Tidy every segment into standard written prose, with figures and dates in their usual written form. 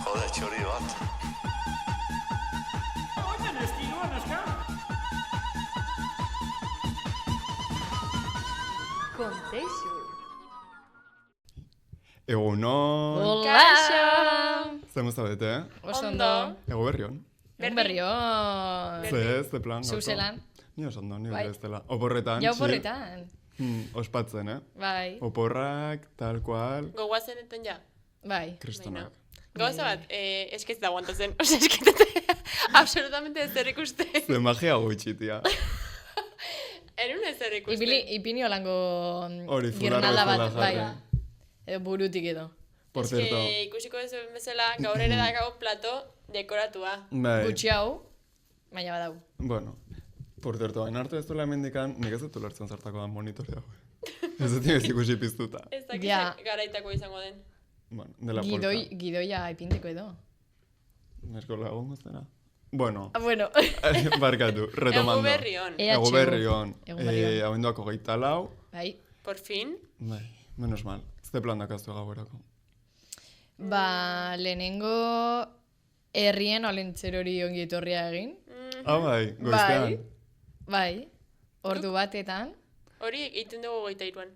Jode, txori bat. Oigan, estiloa, neska. Kontexu. Egunon. Kaixo! Zemo zabete, Oso ondo. Ego berrion. Berrion. Ze plan. gaurko? Zuzelan. Ni oso ondo, ni Bai. ez dela. Oporretan, Ja oporretan. ospatzen, Bai, Oporrak, tal cual, Goguazen eten ja. bai. kristonak. Gauza bat, eskez da aguantazen. Osa, esketate absolutamente ez zer ikuste. Ze magia gutxi, tia. Erun ez zer ikuste. Ipini holango Hori, girnalda fularra bat, bezala bai. jarri. Edo burutik edo. Por cierto, Ikusiko ez bezala, gaur ere dakau plato dekoratua. bai, Gutxi hau, baina badau. bueno, por cierto, hain arte ez duela hemendikan, nik ez dut ulertzen zartako da monitore hau. Ez dut ez ikusi piztuta. Ez dakit Ja. garaitako izango den. Bueno, dela polka. Gidoia ipinteko edo. Nesko lagun goztena. Bueno, Bueno. barkatu, retomando. Egu berri hon. Ego berri hon. Ego berri on. Abenduak 24, Bai. Por fin. bai, menos mal. Ze plan dakaztu gauerako. Ba, lehenengo herrien olentzerori ongi etorria egin. Ah, bai, goiztean. Bai. Ordu batetan. Hori egiten dugu 23an.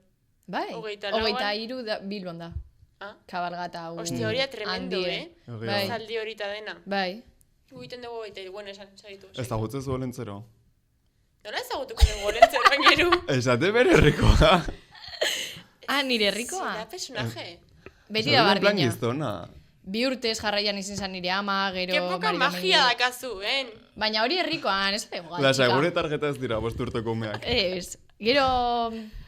Bai. 23 da, Bilbon da. Ah. Kabalgata hau. Ostia, hori tremendo, handie. Egia Bai. da. Zaldi horita dena. Bai. Egiten dugu 23, bueno, esan, segitu. Ez da gutze zu olentzero. Nola ezagutuko dugu olentzeroan geru? Esate bere herrikoa. Ah, nire herrikoa. Zera personaje. Beti da Zure plan bardina. giztona. 2 urtez jarraian izin zan nire ama, gero... Ke poka Marilo magia Mendigo. dakazu, Baina hori herrikoan, ez da igual. Lasa, txika. gure tarjeta ez dira, 5 urteko umeak. Ez. Gero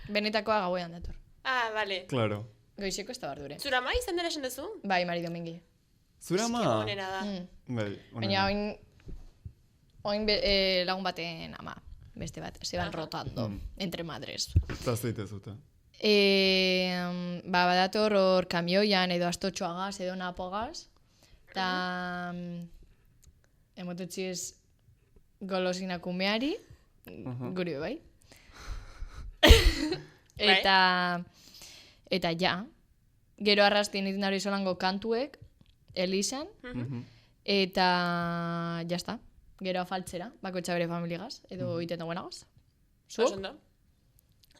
benetakoa gauean dator. Ah, vale. Claro. Goizeko ez da bardure. Zura ma izan dela esan duzu? Bai, Mari Domingi. Zure ama? Onena da. Bai, Baina oin lagun baten ama. Beste bat, se van rotando entre madres. Eta zeite zute. Ba, badator hor kamioian edo astotxoagaz edo napogaz. Eta emototxiez golosinak umeari, guri bai. Eta ja, gero arrastien egiten dara izolango kantuek, Elizan, eta jazta. Gero afaltzera, bakoitza bere familigaz, edo iten dagoenagaz. Oso ondo.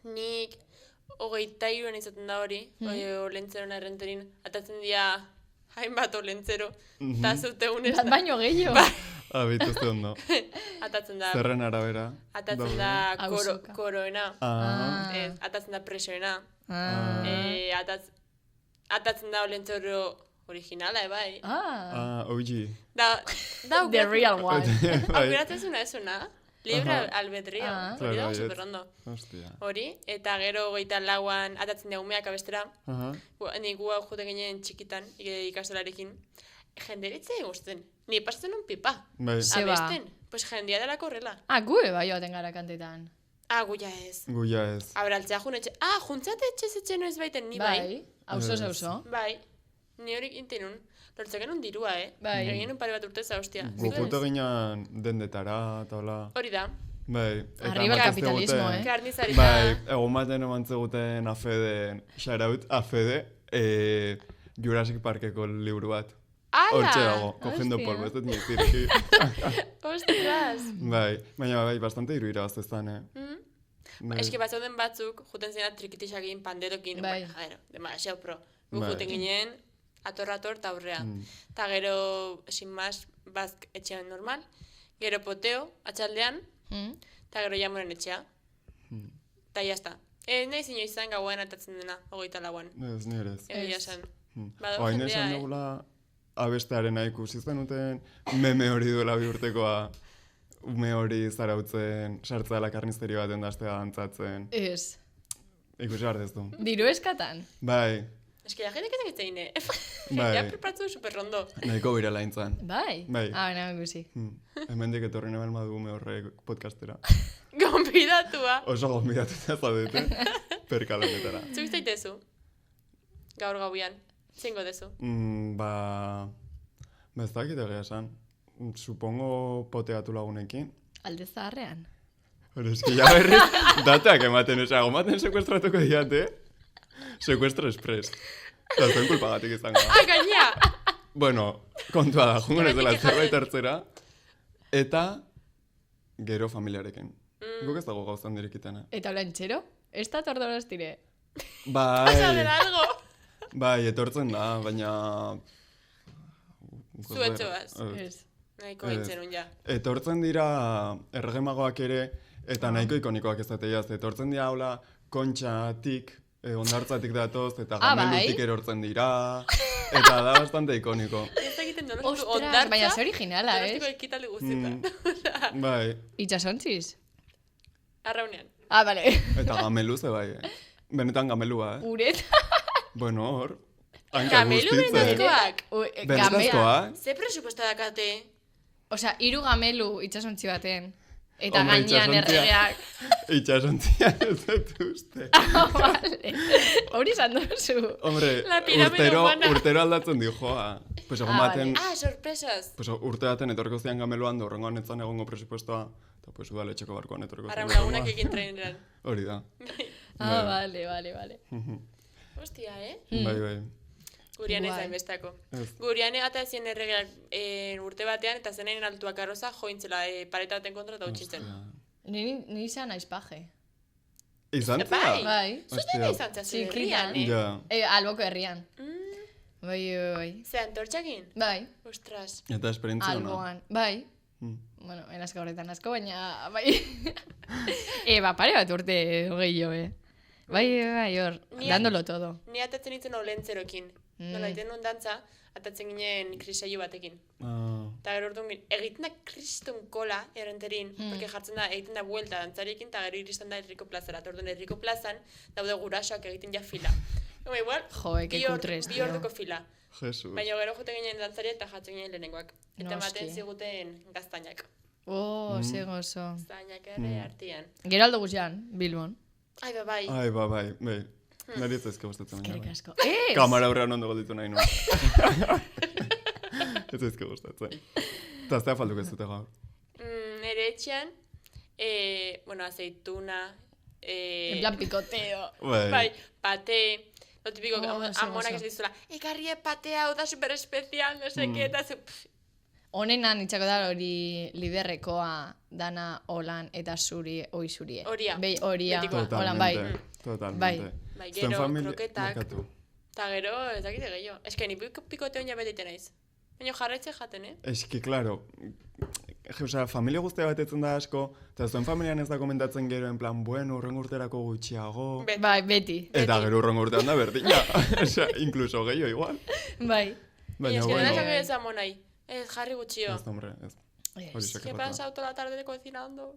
Nik 23an izaten da hori, olentzeron errenterin, atatzen dira hainbat olentzero, eta zute unez da. Baino gehiago. Abituzte ondo. Atatzen da, Zerren arabera. atatzen da Auzoka. koroena, ez, atatzen da presoena, atatzen da olentzero originala, bai. OG. The real one. Aukeratzen ezuna, libre albedria, hori da Claro, superondo. Hostia. Hori, eta gero 24an atatzen da umeak abestera, nik gu jote ginen txikitan, ikastolarekin, jenderitze guzten, ni pasatzen un pipa, Bai, Zeba. abesten, pues jendea delako horrela. Gu bai joaten gara kantetan. Guia ez. guia ez. Abraltzea junetxe, juntzate etxe noiz baiten, ni bai. Bai, auzo zauzo. Bai, ni hori gintenun, lortzeken un dirua, Bai. Egin un pare bat urteza, hostia. Gukute ginen dendetara, eta hola. Hori da, Bai. eta Arriba el eman capitalismo, ziguten- karnizari Bai, egon baten eman zeguten afeden, shoutout, afede, Jurassic Parkeko liburu bat. Hortxe dago, cogiendo Hostia. polvo, ez dut nik diriki. Ostras. Bai, baina bai, bastante iru irabazteztan, Bai. Eski batzauden batzuk, juten zena trikitixakin, panderokin, Bai. bueno, gero, demasiado pro. Gu Bai. juten ginen, ator eta aurrea. Ta gero, sin más, bazk etxean normal, gero poteo, atxaldean, eta gero jamoren etxea. Ta jazta. Nahi zino izan gauan atatzen dena, 24an. Ez, nire ez. Egia esan. Badago Oain jendea, esan dugula abestearena ikusi zenuten meme hori duela 2 urtekoa ume hori zarautzen, sartzea la karnisteri baten dastea dantzatzen. Ez. Ikusi behar dezu. Diru eskatan? eh? Bai, Eski, jendek ez egitzeine. Bai. Ja preparatu super rondo. nahiko birala intzan. Bai? Bai. Nago ikusi. Hemendik etorri nebel madu ume horrek podcastera. Gonbidatua. Oso gonbidatuta zaudete, perkaloketara. Zuk zaitezu. Gaur gauian. Zingo dezu. Ba ez dakit egia esan. Supongo poteatu lagunekin. Alde zaharrean. Pero es que ya berriz datak ematen, osea, gomaten sekuestratuko diate. Secuestro express. Eta zuen kulpagatik izango da. Ah, gaina! Bueno, kontua da, jungo ez dela Zergatik zerbait jaten. hartzera, eta gero familiarekin. Guk ez dago gauzan direkitena. Eta hola entxero? Ez da tordorostire. Pasa de Bai, largo! bai, etortzen da, baina... Zuetxoaz. Ez. Nahiko hintzen ja. Etortzen dira erregemagoak ere, eta nahiko ikonikoak ezateaz. Etortzen dira hola kontxatik, ondartzatik datoz, eta gamelutik bai? erortzen dira, eta da bastante ikoniko. Ez egiten donostiako Ostras, ondartza. baina ze originala, Donostiko ez? ekitaldi guztietan. Bai, Itxasontziz? Arraunean. Ah, bale. eta gamelu ze bai, Benetan gamelua, Uret. Bueno, hor, hanka Gamelu guztitzen. benetazkoak. Benetazkoa? Ze presupuesta dakate? Osea, 3 gamelu itxasontzi baten. Eta Hombre, gainean itsasontzia. erregeak. Itxasontzia ez dut uste. Vale. Hori izan duzu. Hombre, La pirámide humana. urtero aldatzen di joa. Pues egon Ah, baten, Ah, sorpresas. pues urte baten etorko zian gameluan, da horrengoan etzan egongo presupuestoa, eta pues udaletxeko barkoan etorko zian Arraunagunak egin traineran. Hori da. Ah, vale. Hostia, Bai, bai. Gurian ez Guai. hainbestako. Ez. Gurian egata ezien erregeak urte batean, eta zenain altuak arroza jointzela pareta baten kontra eta utxitzen. Ni izan naiz paje. Izan Bai. zera? Bai. Zutena izan zazu Txikitan. herrian, Ja. Alboko herrian. Bai. Ze antortxakin? Bai. Ostras. Eta esperientzia ona. Alboan. Bai. Mm. Bueno, enazka horretan asko, baina bai. Pare bat urte gehiago, Bai, hor, Ni- dándolo todo. Ni atatzen nintzen olentzerokin. Nola, iten nuen dantza, atatzen ginen krisailu batekin. Ah, Eta gero orduan egiten da kriston kola errenterin, porque jartzen da, egiten da buelta dantzarekin, eta gero iristen da Herriko plazara. Eta orduan Herriko plazan daude gurasoak egiten ja fila. Home, igual, Jo, que cutres, bi tío. orduko fila. Jesus. Baina gero joten ginen dantzari eta jatzen ginen lehenengoak. Eta Noski. ematen ziguten gaztainak. Ze gozo. Gaztainak ere artian. Gero aldo guztian, Bilbon. Ai, bai. Ai, bai. Nari ez ezke gustatzen baina. Kerrik bai. asko. Ez! Kamara aurrean ondo gelditu nahi nuen. Ez ezke gustatzen. Eta aztea falduko ez dute gaur. Nere etxean, bueno, aceituna, En plan picoteo. bai, pate, lo típico, Oh, ze amonak gozo. ez dizula, ekarrie patea, hau da super especial, no sé qué, eta Honenan itxako da hori liderrekoa dana holan eta zuri, zurie. Horia. Horia, Betikoa. holan, bai. Totalmente. Bai, Zuen gero, familia- kroketak. Barkatu. eta gero, ez dakite gehiago. Ez que ni pikoteon ja betiten naiz. Baina jarraitze jaten, Eski, klaro, osea, familia guztia batetzen da asko, eta zuen familian ez da komentatzen gero, en plan, bueno, urrengo urterako gutxiago, Beti. Bai, beti. eta gero urrengo urtean da berdina. Osea, incluso gehiago igual. Bai. Baina, Ez que bueno, nena esango ez amonai. Ez, jarri gutxio. ez, hombre, ez. Hori Ez. ¿Qué sakarrata. pasa toda la tarde cocinando?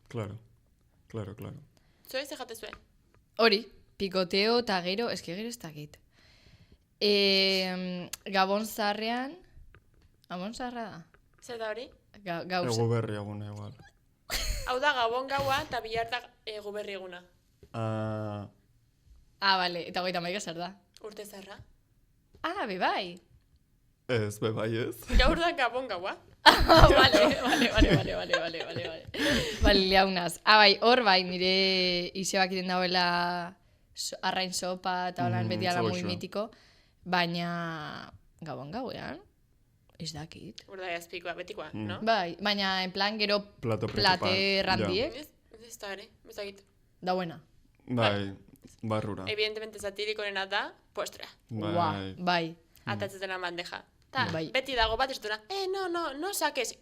Claro. Zue ez jate zuen. Hori, pikoteo eta gero, eske gero ez dakit. Gabon zarrean, Gabon zarra da? Zer da hori? Gauza. Egu berri eguna igual. Hau da gabon gaua eta bihar da guberri eguna. Ah, Bale, eta goita maika zer da? Urte zarra. Bai. ez, bai ez. Gaur da gabon gaua. Vale. Vale, liaunaz. Bai, hor bai, nire izebak iten dauela arrain sopa eta holan beti ala ze muy goxoa. mitiko, baina gabon gauean, ez dakit. Urda azpikoa, betikoa, no? Bai, baina en plan gero Plato plate principal, randiek, Ez da ere, ez dakit. da buena. Bai, barrura. Evidentemente satirikoena da postra. Bai. Bai. Atatzen la bandeja. Ta, Bai. beti dago bat ez duna, no saques.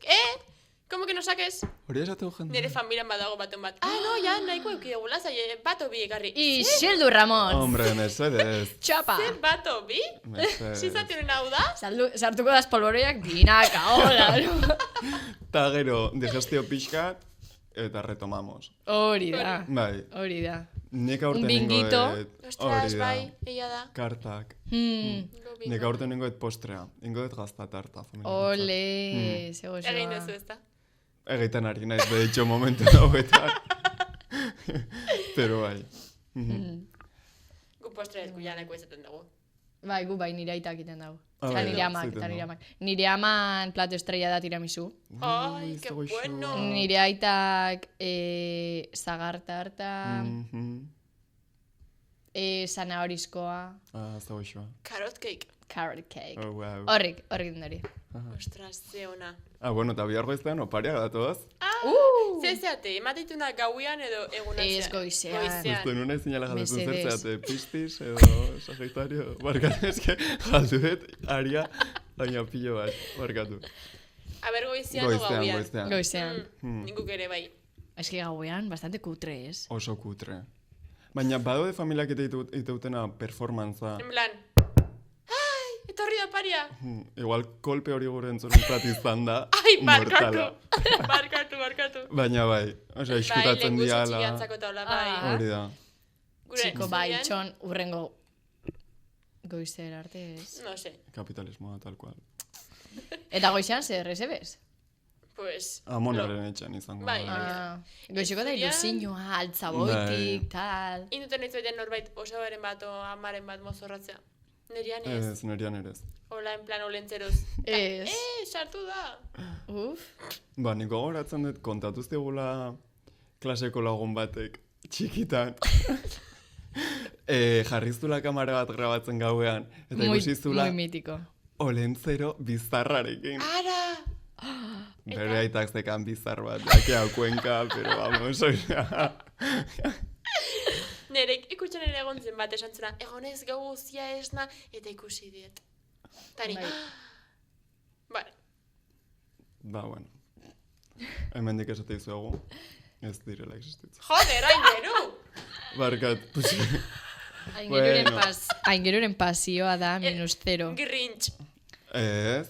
¿Cómo que no saques? Hori esatu jende. Nire familian badago baten bat. No, ja, nahiko eukidegula, zai, bato bi ekarri. Isildu Ramon! Hombre, mesedez. Txapa! Zer bato bi? Mesedez. Zizationen hau da? Sartuko das polboroiak binaka, hola! Ta gero, digestio pixkat, eta retomamos. Hori da, Bai, hori da. nik aurten Un nengo binguito. Ostras, hori da. bai, egia da. Kartak. Go bingo. Nik aurten nengoet postrea. Ingoet gaztatarta, familia. Ole, ze gozoa. Egin dezu ez da? Egiten ari naiz, de hecho, momentu dauetan. Pero bai. Gu postre ez guianeko izaten dugu. Bai, gu bai nire aitak iten dago. Ah, Eta bai, nire amak, zaiten eta nire dago. amak. Nire aman plato estrella da tiramisu. Ai, ze que goxoa. bueno. Nire aitak zagar tarta, Mhm. Zanahorizkoa, Zagoixoa. Carrot cake. carrot cake. Oh, wow. Horrik dindori. Ostras, ze ona. Bueno, eta bihar goiztean opariak datoz. Zeate, emateituna gauean edo egunan Ez goizean. Justo, nuna izinala galdetu zer Mesedez. zeate, pistis edo sagitario. Barkatu, eske, galduet, aria, baina pilo bat, barkatu. A ber, goizean o gauean. Goizean. Goizean. Nikuk ere bai. Ez que gauean, bastante kutre, ez? Oso kutre. Baina badaude familiak iteutena performantza. En plan, ai, etorri da paria. Igual kolpe hori gure entzunentzat izan da, Ai, mortala. barkatu. Baina bai, osea, iskutatzen Bai, diala. txikiantzako eta hola, bai. Hori da. Gure Txiko bai, zuzenean, txon, urrengo goizer arte ez. No sé, Kapitalismoa, tal cual. Eta goizean zer, ez ebes? pues... Amonaren etxan izango. Bai. da. Goizeko da Zurian- ilusioa, altzaboitik, Bai. tal. Induten ez baitean norbait osabaren bat o amaren bat mozorratzea. Nerian ez. Ez, nerian ere ez. Hola, en plan, olentzeroz. Ez. Sartu da. Uf. Ba, niko gogoratzen dut, kontatu zigula klaseko lagun batek, txikitan. Jarriztula kamera bat grabatzen gauean, eta ikusi zula Muy mitiko. olentzero bizarrarekin. Ara! Bere aitak zekan bizar bat, jakea kuenka, pero vamos, oia. Nerek ikusten ere egon zen bat esan zena, egonez gau guztia esna, eta ikusi diet. Tani, Bai. Vale. Ba, bueno. Hemendik esate izuegu, ez direla existitzen. Joder, aingeru! Barkat, pusi. Aingeruren pasioa da, minus zero. Grinch. Ez.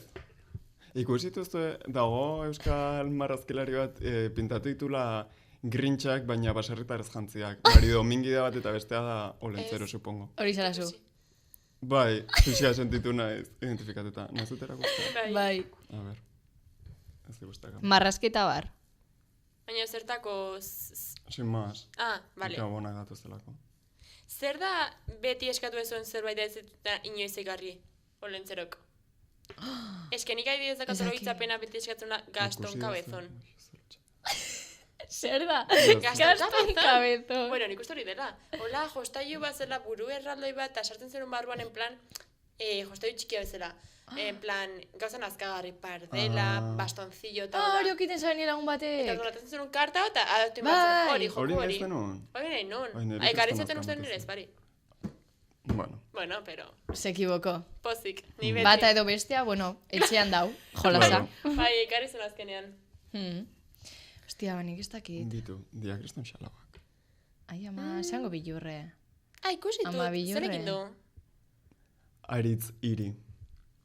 Ikusi dituzue, dago euskal marrazkilari bat pintatu ditula Grinchak, baina baserritarrez jantziak. Marido mingida bat eta bestea da olentzero, supongo. Hori zara zu. Bai, pixka sentitu naiz, identifikatuta. Nazutera guztia. Bai. A ber. Ez digustak. Marrazketa bar. Baina zertako... Sin más. Ah, vale. Gabona gatuztelako. Zer da beti eskatu ezuen zerbait ez dut inoiz egarri, olentzerok? Eske nik adibidez dakatoro hitzapena beti eskatzuna Gaston Cabezon. Zer da? Gaston Cabezon. Bueno, nik uste hori dela. Hola, jostailu bat zela buru erraldoi bat, eta sartzen zen barruan en plan, jostailu txikia bezala. En plan, gauza nazkagarri pardela, bastoncillo eta Hori okiten zaren lagun Eta batek. ordonatzen zen un karta eta adaptu Bai. imatzen hori, joko Hori hori. nahi zenuen? Hori nahi nun. Bai, nire Ekarri ikusten zaten uste nazkan nire ez, bari. Bueno. Bueno, pero, Se equivocó. pozik, ni beti. Bata edo bestea, bueno, etxean dau, jolasa. Bai, ekarri zen azkenean. Hostia, banik ez dakit. Ditu, diakriston xalabak. Ai, ama, zango bilurre. Ikusi dut, Ama bilurre. zer egin du? Aritz iri.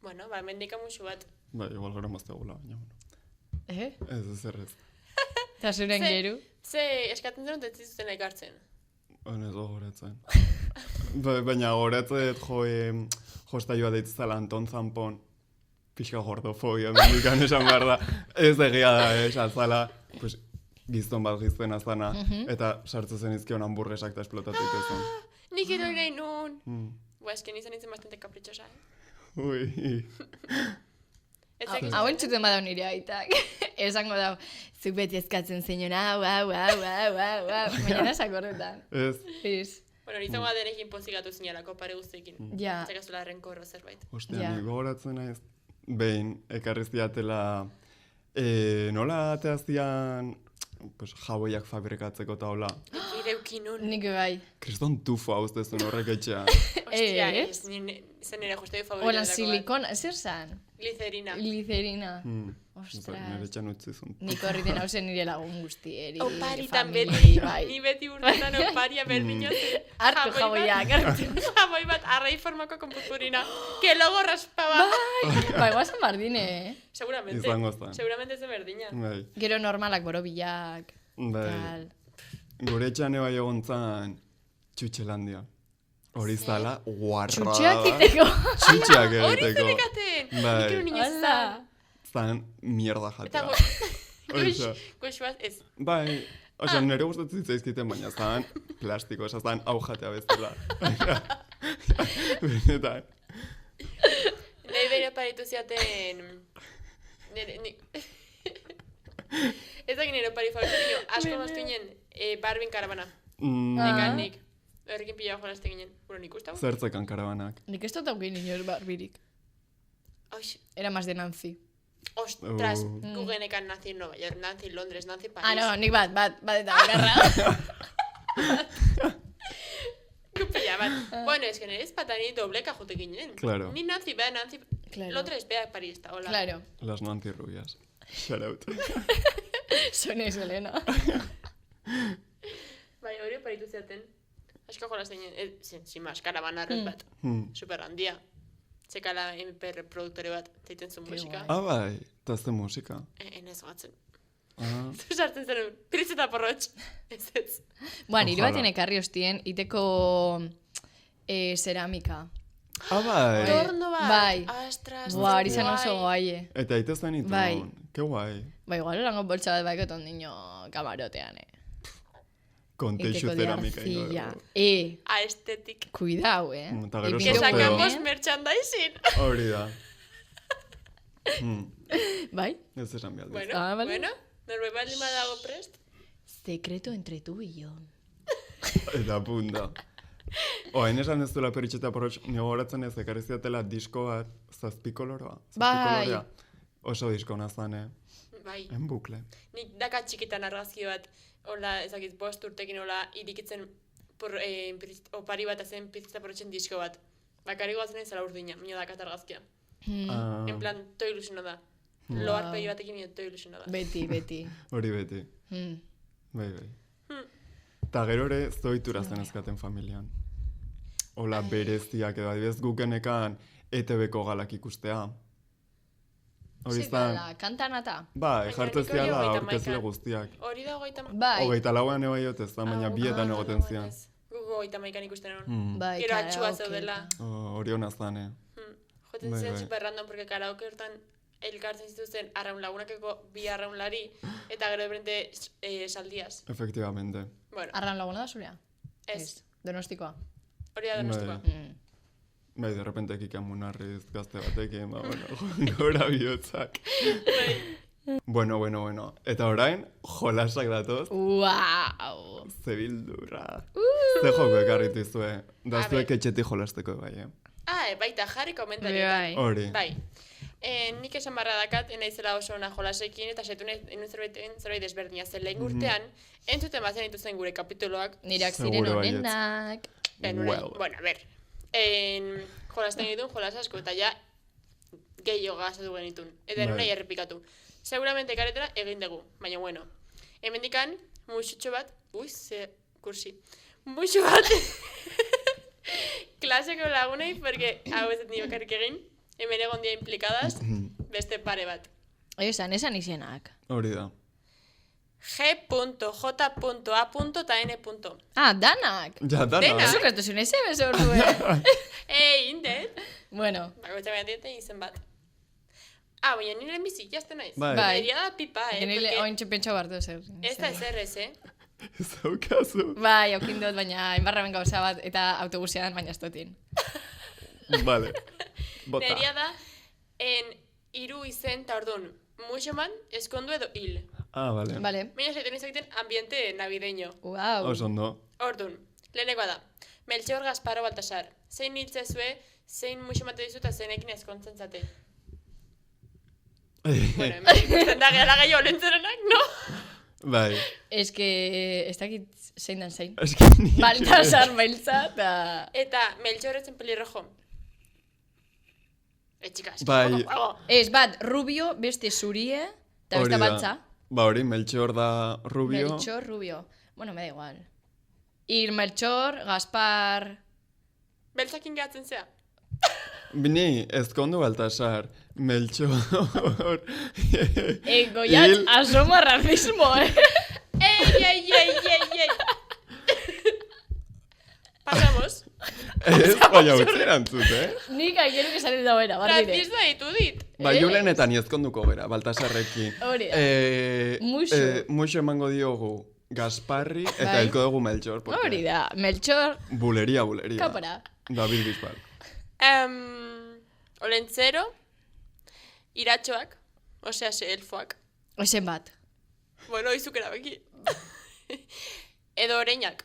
Bueno, ba, mendika musu bat. Bai, igual gero mazte gula, baina bueno. Ez errez. Eta zuren geru. Ze, eskatzen zen dut ez zuten ekartzen. Ez gogoratzen. Baina gogoratzen jostaioa deitzala Anton Zampon, pixka gordofobia, mendikan esan behar da. Ez egia da, esan zala, pues, gizton bat gizten azana, eta sartzen zen izkion hamburguesak eta esplotatu dituzun. Nik edo nahi nun. Ba, esken izan nintzen bastante kapritxosa, Ui. Ez dakit. Hau entzuten badau nire aitak. Esango dau, zuk beti eskatzen zeinon, hau. Baina sakorretan. Ez. Ez. Bueno, nintzen badenekin pozigatu zinalako pare guztiekin. Ja. Zekazula renkorro zerbait. Ostia, Ja. ni gogoratzen naiz. Behin, ekarri ziatela, nola ateaztian, pues, jaboiak fabrikatzeko eta hola. Ireukin nun. Nik bai. Kriston tufo hau zezun horrek etxean. Ostia, Ez? ez, zen nire justoi Hola, favoritako silikona, zer zan? Glicerina. Glicerina. Nire Ostras. etxan utzizun. Nik horri den hausen nire lagun guztieri. Oparitan famili, beti, bai. ni beti urtetan oparia berdino zen. Hartu jaboiak, hartu. Jaboi bat, arrei formako konpurpurina. Que logo raspaba. Bai, guazan bardine, Seguramente. Izango zen. Seguramente zen berdina. Bai. Gero normalak borobilak, Bai. tal. Gure etxan eba egon zan Txutxelandia. Hori zala, guarra. Txutxeak diteko. Txutxeak Hori egiteko. zerikaten. Bai. Nik ero niñez zan. Zan mierda Eta jatea. Oiza. goxuaz ez. Bai, osea, nire gustatzen zitzaizkiten, baina zan plastiko, oza, zan hau jatea bezala. Benetan. Nahi behin oparitu ziaten... Ez dakit nire opari favorito, asko maztu inen Barbin karabana. Nik. Horrekin pila jolazte ginen. Bueno, nik usta. Zertzekan karabanak. Nik ez dut aukin inoz barbirik. Oix, Era más de Nancy. ostras, gu genekan Nancy Nova York, Nancy Londres, Nancy Paris. Ah, no, nik bat eta bakarra. Gu pila bat. Bueno, es que nire patani dobleka jute ginen. Claro. Ni Nancy, bea Nancy... Claro. Londres, bea Paris, eta hola. Claro. Las Nancy rubias. Shout out. Son eso, Elena. Bai, hori oparitu zeaten. Asko jolazte ginen, sin más, karabana red bat. Super handia. Zekala MP reproduktore bat, zeiten zuen musika. Ah, bai, eta ez musika. Enez gatzen. Ah, Zu sartzen zen, piritz eta porrotx. Ez. Bueno, nire Ojalá. baten ekarri hostien, iteko ceramika. ah bai. Torno bat. Bai. Astras, Buah, hori zen oso guaie. Eta itezen itun. Bai. Ke guai. Ba, igual erango boltsa bat baikot ondino kamarotean, Konteixu Iteko de ceramika. arcilla. Aestetik. Cuidao, Eta gero Que Ipingo sacamos guen. merchandising. Hori da. Bai? Ez esan behar. Bueno, Ah, vale. bueno. Norbait baldin badago prest. Secreto entre tú y yo. Eta punta. Oain esan ez duela peritxeta porrotx, nio goratzen ez ekarri ziatela disko bat, zazpikoloroa. Bai. Zazpikolorea. Oso disko nazane, Bai. en bukle. Nik daka txikitan argazki bat, hola, ezakit, 5 urtekin hola, irikitzen opari bat azen pizta porotxen disko bat. Bakarrik goazen zela urdina, minio dakat argazkia. Ah, En plan, to ilusiono da. Lo arpegi batekin minio to ilusiono da. Beti. hori beti. Mm. Bai. Ta gero ere zoitura zen ezkaten familian. Ola bereziak edo adibidez gukenekan ETB-ko galak ikustea. Hori zan, Zikala, kantanata. bai, Baina jartzen nik hori ziala 30 aurkezle haikan. guztiak. Hori da 30. Bai, 24an ebaiot ez da, baina bietan egoten zian. Gugo 30 ikusten hon. bai, Gero atxua karaoke. zeudela. Hori hona zane. Joten Bai, zen bai. super random, porque karaoke hortan elkartzen zituzten arraun lagunakeko bi arraunlari, eta gero de frente saldiaz. Efectivamente. Bueno, Arran laguna da zurea? ez. Donostikoa. Hori da donostikoa. Bai. Bai, de repente kikan munarriz gazte batekin, ba, bueno, gora bihotzak. Bueno. Eta orain, jolasak datoz, Wow! zebildurra. Ze joko ekarritu izue, da A zuek ber. etxetik jolasteko bai, Baita jarri komentari. Bai. Hori. Bai. Nik esan barra dakat, naizela oso ona jolasekin, eta setu enun zerbait desberdina zen lehen urtean, entzuten bazen dituzen gure kapituloak. Nirak ziren Seguro baietz. honenak. Well. Bueno, a ver. Jolasten ditun, jolas asko, eta ja gehiago gazatu genitun. Eta Bai. nuna errepikatu. Seguramente karetera egin dugu, baina bueno. Hemendikan, musutxo bat, kursi. Musu bat, klaseko lagunei, porque hau ez dut ni bakarrik egin, hemen egon dia implikadas, beste pare bat. Esan izenak. Hori da. G.J.A. eta N. Ah, danak! Ja, dana. Dena. Eso kretu zuen eze bezo ordue. Indet. Bueno, Bakoitza behar dieten izen bat. Baina nire bizi, jazten naiz. Bai. Bai. Egia da pipa, genile porque ointxe pentsa bartu zer. ez da ezer ez, Ez daukazu. Bai, aukin dut, baina inbarraben gauza bat, eta autobusean baina estotin. Vale. Bota. Neria da, hiru izen, eta orduan, muxoman, eskondu edo hil. Ah, vale. Vale. Baina zaiten egiten ambiente navideño. Wow. Oso ondo. Orduan, leheneko da, Melchior Gasparo Baltasar, zein hiltzezue, zein muxomate dizu eta zeinekin ezkontzen zate. Bueno, hemen ikusten da gehala gehiago lentzerenak, no? Bai. Ez que, ez dakit zein dan zein. Eski ni. Baltasar bailtza, eta... Eta Melchior etzen pelirrojo. Txikas, Bai. Ez bat, rubio, beste zurie, eta Hori beste da. baltza. Ba hori, Melchor da rubio. Melchor, rubio. Bueno, me da igual. Ir Melchor, Gaspar... Beltzakin gehatzen zea. Ni, ezkondu Baltasar. Melchor. Goiat, Hil. asoma racismo, Ei! Pasamos. Ez, baina utzeran zut, Nik aigero que sale dauera, bardire. Ratista ditu dit. Ba, Julen eta ni ezkonduko bera, Baltasarrekin. Hori da. Muxo. Muxo emango diogu Gasparri eta Bai. elko dugu Melchor. porque Hori da, Melchor, Buleria. kapara. David Bisbal. Olentzero, iratxoak, osea, elfoak. Ozen bat. Bueno, izuk erabeki. Edo oreinak.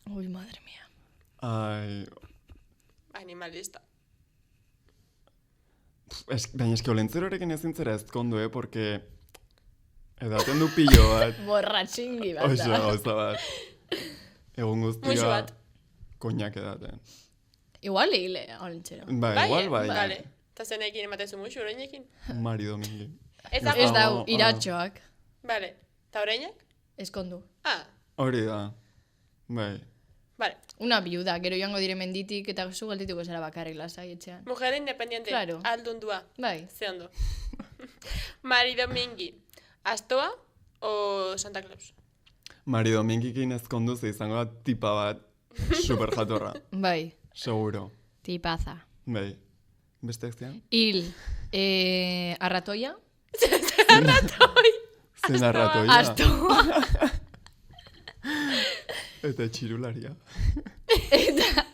Ui, madre mía. Ai, Animalista. baina eski olentzerorekin ezin zera ezkondu, porque edaten du pilo bat. Borratxingi bat Oso, da. gauza bat. Egun Musu guztia bat. koinak edaten. Igual hile, olentxero. Bai, igual bai. Vale. Eta zenekin ematezu musu, oreinekin? Mari Domingi. Ez da, Ez Ah, dau, ah. iratxoak. Vale. Eta oreinak? Eskondu. Ah, Hori da. Bai. vale. Una biuda, gero joango dire menditik eta zu geldituko zara bakarrik lasai etxean. Mujer independiente. Claro. Aldundua. Bai. Ze ondo. Mari Domingi. Astoa o Santa Claus? Mari Domingikin ezkondu ze izango da tipa bat super jatorra. Bai. Seguro. Tipaza. Bai. Beste zian? Hil, arratoia. Zein arratoia. Astoa. Eta txirularia.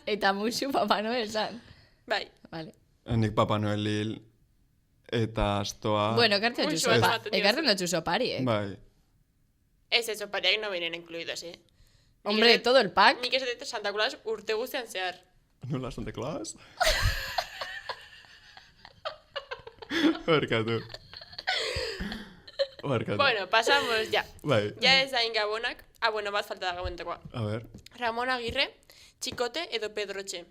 eta musu Papa Noel zan. Bai. Vale. Nik Papa Noel hil eta astoa. Bueno, ekartzen Musu dutxu bat sopa. ematen diozu. Ekartzen dutxu sopari, Bai. Ez eso, pareak no vienen incluidos, Hombre, todo el pack. Nik ez dut Santa Claus urte guztian zehar. Nola Santa Claus? Barkatu. Barkatu. Bueno, pasamos ya. Bai. Ya ez hain gabonak. Ah, bueno, bat falta da gabontekoa. A ver. Ramon Agirre, Txikote edo Pedrotxe.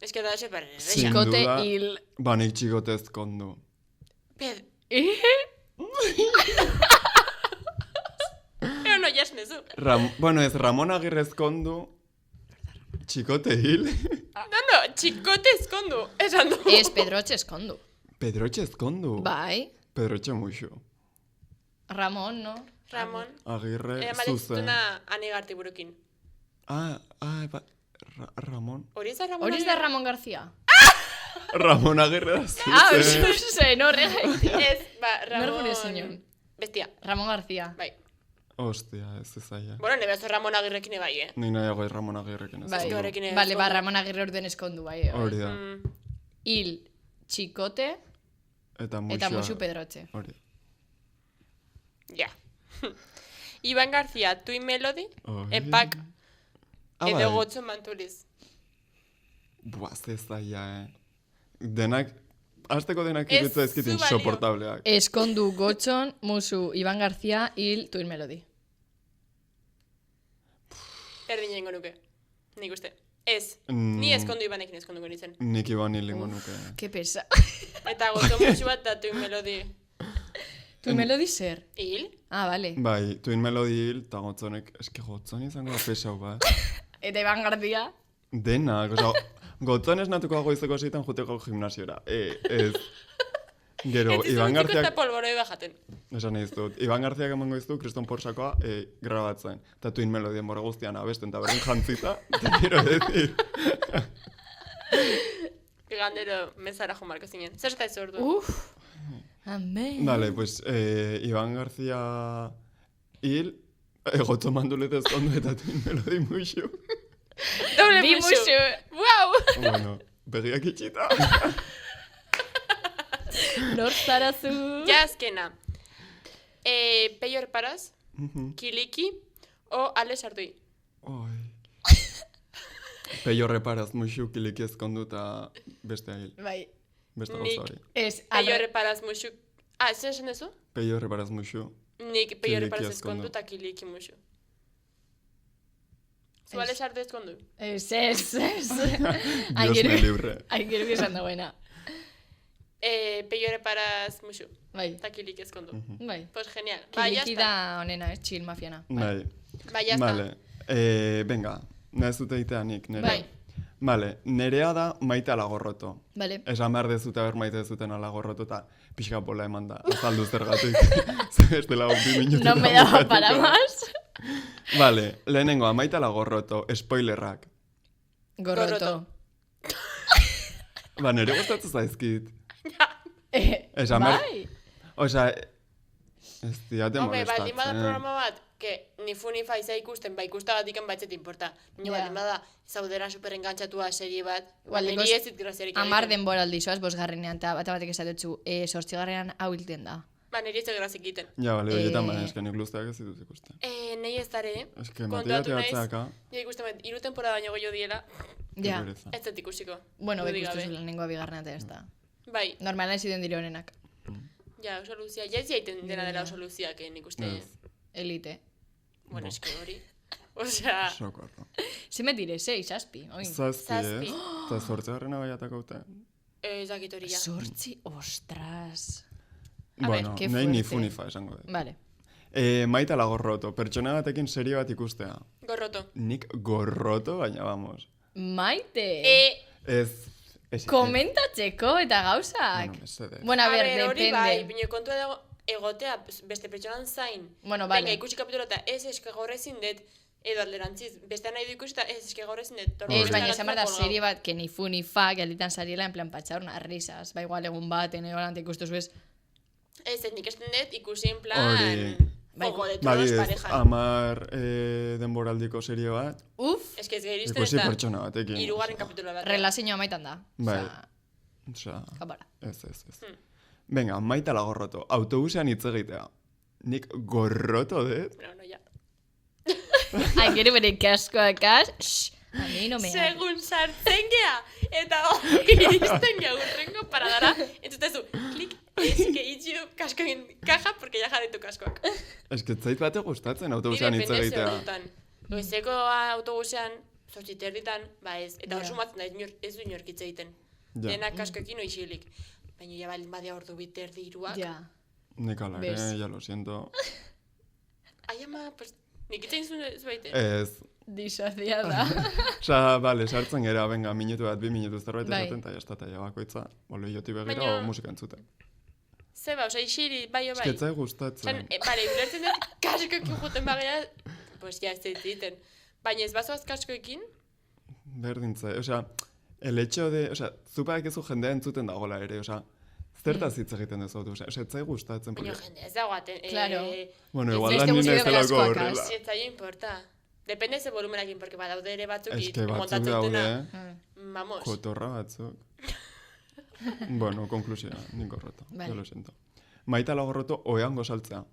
Ez que da ese perre. Sin Txikote duda, hil. Ba, nik txikote ezkondu. Eo no jasnezu. Bueno, ez Ramon Agirre ezkondu. Txikote hil. No, Txikote ezkondu. Esan du. Ez Pedrotxe eskondu. Pedrotxe ezkondu. Bai. Pedrotxe muixo. Ramon, no? Ramon. Agirre Ematen zuzen. zituna anegarti burukin. Ba, Ramon. Hori ez da Ramon Hori ez da Agirre? Ramon García. Ramon Agirre da zuzen. Ah, zuzen, horregaitik. Ez, ba, Nor gure Ramon... zinon? Bestia, Ramon García. bai. Ostia, ez aia. Bueno, nebezo Ramon Agirrekin bai, Nik nahiago Ramon Agirrekin Bai. ezkondu. horrekin ez. Vale, ba, Ramon Agirre orden eskondu, bai. Hori da. Hil, Txikote Eta muixo. eta musu Pedrotxe. Hori. Ja. Iban García, Tui Melody, Oi. Epak, edo bai. Gotzo Manturiz. Buah, ze zaila, Denak, azteko denak Ez irutza ezkit zu balio. insoportableak. Eskondu Gotxon, musu Iban García, hil, Tuin Melody. Erdin jengo nuke. Nik uste. Ez. Mm. Ni eskondu Ibanekin eskonduko nintzen. Nik iban hilingo nuke. Ke pesa. Eta Gotzo musu bat da Tui Melody. Tuin Melody zer? Hil? Ah, vale. Bai, Twin Melody hil, eta gotzonek, eske gotzon izango da pesau bat. Eta Iban García? Denak, oza, gotzon esnatuko goizeko zeitan juteko gimnasiora. Ez. Gero, Ez Iban izutziko eta Garziak, polboroi bajaten. esan nahi dut, Iban Garziak emango iztu kriston porsakoa grabatzen. Eta Twin Melody denbora guztian abesten, eta berdin jantzita, eta quiero decir. Igandero mezara jo marko zinen. Zer eta ez ordu? Amen. Dale, pues, Iban García hil, gotzo mandulete ezkondu eta Twin Melody muixu. Doble Bi musu. musu. Wow! Bueno, begiak itxita. Nor zarazu. Ja azkena. Peio Erparaz, Kiliki o Ale Sardui. Oi. Peio reparaz muixu kiliki ezkondu eta beste hil. Bai. Beste Nik- gauza hori. Ez, Peio Erparaz musu... Ah, ez esan dezu? Peio reparaz muixu. Nik Peio Kiliki Erparaz ezkondu. ezkondu eta Kiliki musu. Zu Ale Sardui ezkondu? ez. Dios me libre. Aingero esan dagoena. Peio Erparaz musu. Bai. Eta Kiliki ezkondu. Bai. Pues genial. Ba, ya Kiliki está. da honena, ez, chill mafiana. Bai. Ba, ya está. Vale. Venga, nahez dute itea nik, nere. Bai. Vale, nerea da maite alagorroto. Vale. Esan behar dezute haber maite dezuten alagorroto eta pixka bola eman da. Azaldu zergatik. Zer ez dela 2 minutu. No me daba para más. Vale, lehenengo, maite alagorroto, spoilerrak. Gorroto. Ba, nire gustatzen zaizkit. Esan behar... Bai. Osa, ez diate Hombre, baldin bada molestatzen. programa bat, que ni fu ni fa izan ikusten, ba ikustagatik baitzet importa. Baina Ja. baldin bada, zaudera super engantzatua serie bat, Igual, niri dekos ez dit graziarik 10 denbora aldi zoaz, 5garrenean, eta batek esatutzu, 8garrenean hau hilten da. Ba, niri ez egeraz egiten. Ja, bale, horietan baina esken nik luzeak ez dituz ikusten. Nahi ez dare, Eske, kontatu Matilda naiz, teatzaka, ja ikusten bat, 3 temporada baino gehiago diela, Ja. pereza. ez dut ikusiko. Bueno, Dudik bekustu gabe. zuen lehenengoa bigarrena eta ez da. Bai, Normala ez ziren dire honenak. ja, oso luzia. Ja ez jaiten dena dela oso luziak, nik uste. Ez. Elite. Bueno, eske hori. Osea, Sokorro. Zemet dire, 6, 7, oin. Zazpi, ez? Zazpi. Eta 8garrena baiatako ute. ez dakit hori ja. Sortzi, ostras. Bueno, qué nahi ni fuerte. funifa esango dut. Vale. Maitala gorroto, pertsona batekin serie bat ikustea. Gorroto. Nik gorroto, baina vamos. Maite. Ez. Komentatzeko eta gauzak. Bueno, mesedez. Bueno, a ver, hori bai, depende. bine kontua dago egotea beste pertsonan zain. Bueno, Venga, vale. ikusi kapitulo eta ez eske gaur ezin dut, edo alderantziz, beste nahi du ikusi eta ez eske gaur ezin dut. Ez, baina esan behar da serie bat, que ni fu ni fa, gelditan sariela, en plan, patxaur unas risas. Ba, igual egun bat, ene holan, ikustu zuez. Ez, nik esten dut ikusi en plan... Hori. Juego de Badi Tronos ez, parejan. 10 denboraldiko serie bat, Uf, Ez que ez gehi ikusi pertsona batekin. hirugarren kapitulo bat. relazioa maitan da. Bai. Osea, Osea, kapara. ez. Venga, Maitala gorroto, autobusean hitz egitea. Nik gorroto dut, No, ja. Ai, gero bere kaskoakaz, a mi no me... Segun sartzen gea, eta hori iristen gea urrengo paradara, entzutezu, klik, ez que itxi du kaskoen kaja, porque ja jarri tu kaskoak. eske zait bate gustatzen autobusean hitz egitea. Goizeko autobusean, 8:30, ba ez, eta Ja. oso matzen da, ez du inork hitz egiten. Ja. Denak kaskoekin oixilik. Baina ja baldin badia ordu 2:30, Ja. Nik ala ere, Bez. ya lo siento. ai ama, pues, nik hitz egin zuen zubaite. Ez. Disociada. Osea, bale, sartzen gera, venga, minutu bat, 2 minutu zerbait Bai. esaten, eta jazta, eta ja bakoitza, bolo joti begira, Baina- o musika entzuten. Zeba, osea, isiri, bai o bai. Esketzai gustatzen. Zan, bale, ulertzen dut, kaskoekin juten bagea, pues ja, ez dut egiten. Baina ez bazoaz kaskoekin, Berdintza, osea, el hecho de, osea, zupak ezu jendea entzuten dagoela ere, osea, zertaz hitz egiten duzu autobusean, osea, etzai gustatzen, baina porque, jende, ez dagoaten. Claro. bueno, Ez igual beste da ni guztiak naizelako askoakaz. horrela. Ez zaio importa. Depende ze volumenakin, porque badaude ere batzuk Eske batzuk montatzen daude, dena. Vamos. kotorra batzuk. Bueno, konklusioa, nik gorroto, Vale. yo lo siento. Maitala gorroto, oean gozaltzea.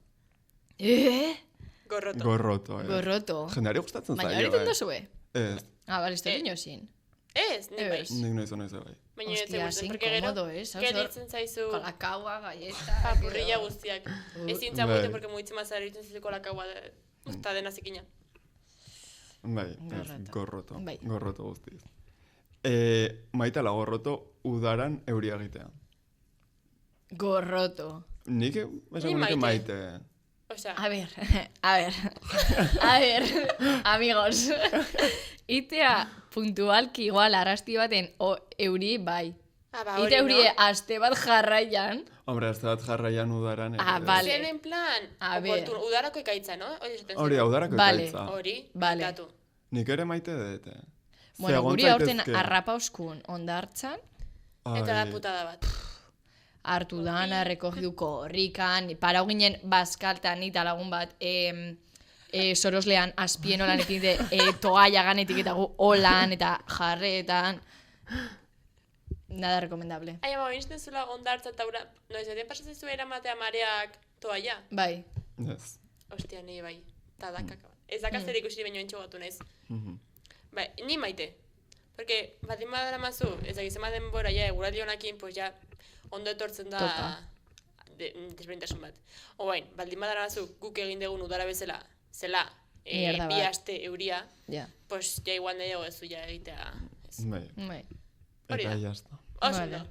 Gorroto. Gorroto, Gorroto. Jendeari gustatzen Baina zaio, hori duzue. Ez, Ah, bale, ez dut inosin. Ez, nik bai. Ez. nik noiz honaiz bai. Baina ez Hostia, gustatzen, zein porque gero, komodo, ez? Hau gelditzen zaizu Kolakaua, galleta... papurrilla guztiak. Ezin zamuite, Bai. porque mugitzen mazara egiten zizu kolakaua, eta dena zikina. Bai, ez, Gorroto. gorroto, Bai. gorroto guztiz. Maitala gorroto, udaran euria egitea. Gorroto. Nik esango Maite. nuke maite. Osea, A ver, a ver, amigos. Itea puntualki igual arrasti baten o euri bai. ba, Ite hori, euri no? aste bat jarraian. Hombre, azte bat jarraian udaran. ere. Ah, vale. Zen en plan, A ver. udarako ekaitza, no? Hori esaten Hori, zen. udarako Vale. ekaitza. Hori, Vale. datu. Nik ere maite dute. Bueno, guri aurten arrapa oskun ondartzan, Eta da putada bat. hartu dana, errekogiduko horrikan, parau ginen bazkaltan eta lagun bat, soroslean azpien olan etite, toalla ganetik eta gu holan eta jarretan. Nada recomendable. Ai, ama, bintzen zula ondartza eta ura, no, ez edo pasatzen zu eramatea mareak toalla. Bai, Yes. Ostia, ni bai. Ta da kaka. Ez dakaz zer ikusi baino entxogatu naiz. Bai, ni maite. Porque, baldin badara mazu, ez da gizema denbora, ja, eguraldi honakin, pues ja, ondo etortzen da Topa. desberdintasun bat. Oain, baldin badara mazu, guk egin dugun udara bezala, zela, Mierda bi bat. aste euria, ja. pues ja igual nahiago ez zu ja egitea. Ez. Bai, Bai. Hori eta da. jazta. Oso Vale. ondo.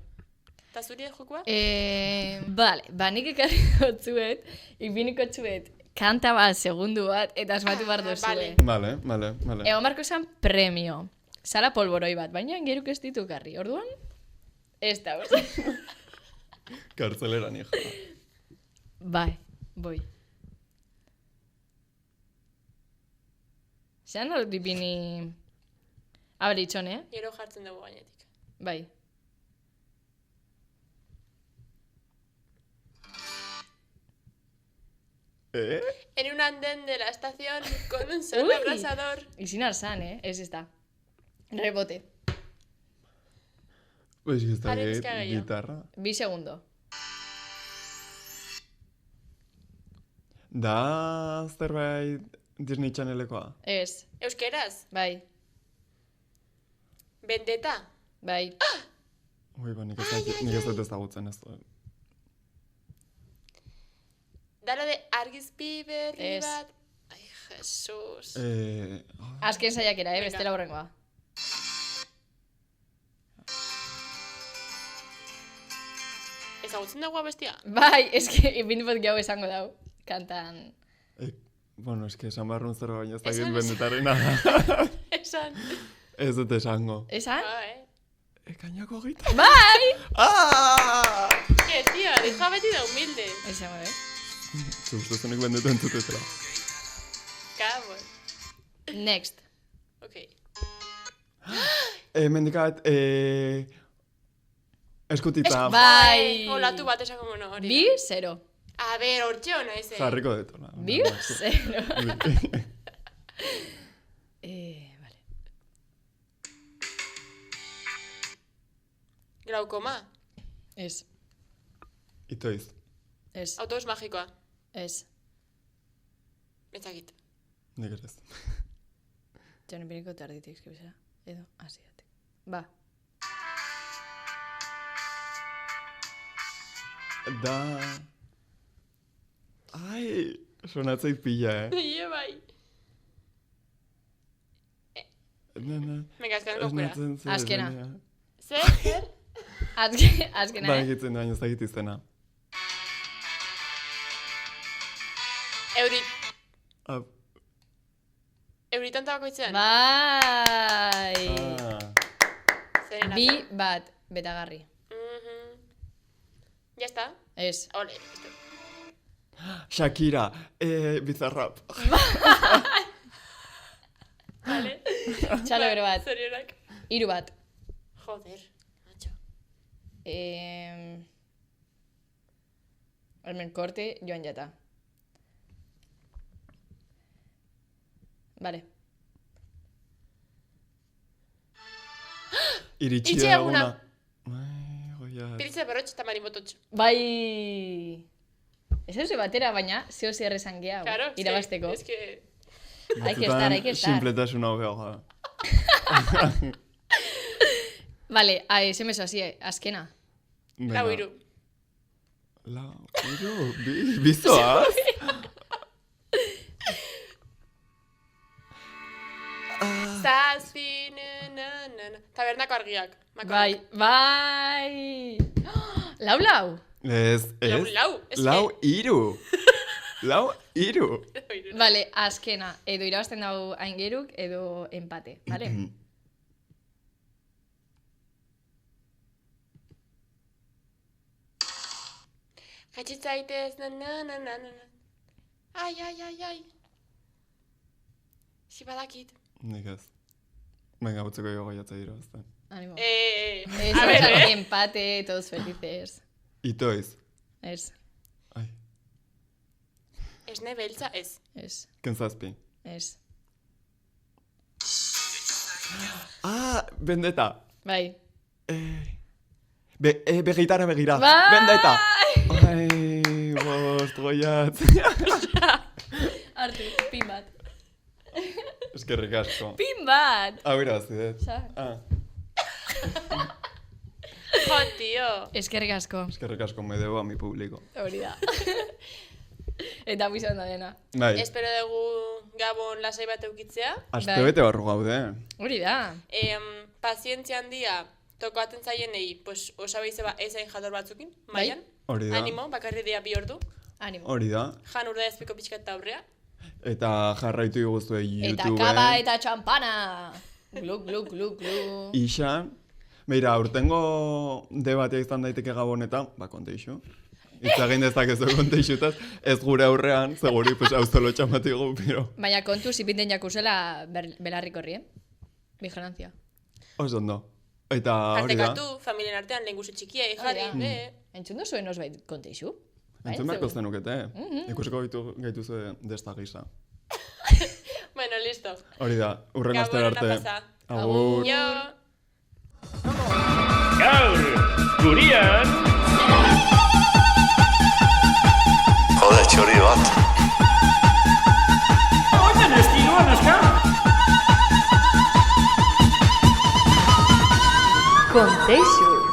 Ta zuri jokua? Vale, ba nik ekarri gotzuet, ipiniko txuet, kanta bat, segundu bat, eta asmatu behar duzue. vale. Vale. Egon barko esan premio. Sala polboroi bat, baina geruk ez ditu karri. Orduan, ez da, Kartzeleran, hija. Bai, boi. Zeran hori dipini... Abri itxone, Gero jartzen dugu gainetik. Bai. En un andén de la estación con un solo Uy. abrasador. Izin arzan, Ez ez da. Rebote. Pues que está Are bizka gehiago. gitarra. 2 segundo. Da zerbait Disney Channelekoa? Ez, Euskeraz? bai, Vendetta? bai. Ui, ba, nik ez dut ezagutzen ez. Dalo de argizpi berri Ez. bat? Ai, Jesus. Azken saiakera, bestela horrengoa. Ezagutzen dagoa bestia? Bai, eske, ipinipot gau esango dau, kantan. Bueno, eske esan barrun zer baina ez dakit Esan, bendetarena. Esan. Ez dut esango. Esan? Ekainako gita? Bai! Ah! Que, tío, deja beti da humilde. Esango, Zustezunik bendetu entzutetela. Kabon. Next. Ok. Mendikat, eskutitza Bai! Olatu bat esako mono hori. Bi, 0. A ber, hortxe hona eze. jarriko detona. Bi, 0. Vale. Glaukoma. Ez, Itoiz. ez, Autobus magikoa. ez. Etzakit. Nik ere ez. Joan epiniko tarditik, eskibizera. Edo, hasiatik. Ba. Da... Ai, sonatzeit pila, Ie bai. Venga, azken kokura. Azkena. Zer? Azkena, Ba, egitzen da, ez dakit izena. Euritan tabakoitzean? Bai! Zeren Bi, bat, betagarri. Ya está. Ez. Ole, listo. Shakira, Bizarrap. Vale. Txalo bero bat. Zorionak. 3 bat. Joder, macho. Hemen korte, joan jata. Vale. Iritsi Itxi da eguna. Ai, goiat. Piritza berrotx eta marimototxo. Bai! Ez ez batera, baina zeo zer esan geha, Claro, irabasteko. es que... Hay que estar, hay que estar. Simpletasuna hobeagoa. Vale, SMS hasi, azkena. Lau iru. Lau iru? Bizoaz? Zazpi, na. Tabernako argiak. Bai, bai! Lau! Ez. Lau, ez Lau iru. Lau iru. Vale, azkena. Edo irabazten dago aingeruk, edo empate, vale? Katxitzaitez, na. Ai. Si badakit. Nik ez. Venga, utzeko jo goiatza irabazten. Animo. A ver, Empate, todos felices. Itoiz. Ez, Ai, Esne beltza ez. ez, kentzazpi. ez. Ah, Vendetta. Bai. Begitara begira. Bai! Vendetta. Ai, bost, goiat. Artu, pin bat. Eskerrik asko. Pin bat! Hau irabazi dut. Sa. Jo, tío. Eskerrik asko. Eskerrik asko me debo a mi público. Hori da. Eta bizan da dena. Bai, Espero dugu Gabon lasai bat eukitzea. aste bete barru gaude. Hori da. Pazientzia handia tokaten zaienei, pues, osabeize ezain jator batzukin, maian. Hori da. Animo, bakarri dira 2 ordu. Animo. Hori da. Jan urda ezpiko pixkat eta aurrea. Eta jarraitu iguztue Eta YouTubeen. kaba eta txampana. Glu. Ixa. Beira, urtengo debatea izan daiteke Gabonetan, konteixo. Itzagin dezakezu konteixutaz, ez gure aurrean, seguri, pues, auzolo txamatigu, pero... Baina kontu zipinten jakuzela belarrik horri, Vigilancia. Oso ondo. Eta hori da. Partekatu, familien artean, lengusu txikia, jarri, be. Entzun duzuen osbait konteixu? Entzun beharko zenukete, ikusiko gaituzu desta gisa. Bueno, listo. Hori da, urren Gabon astera ona arte. pasa. Agur. Jo. Gaur, gurian, Jode, txori bat. Kontexu.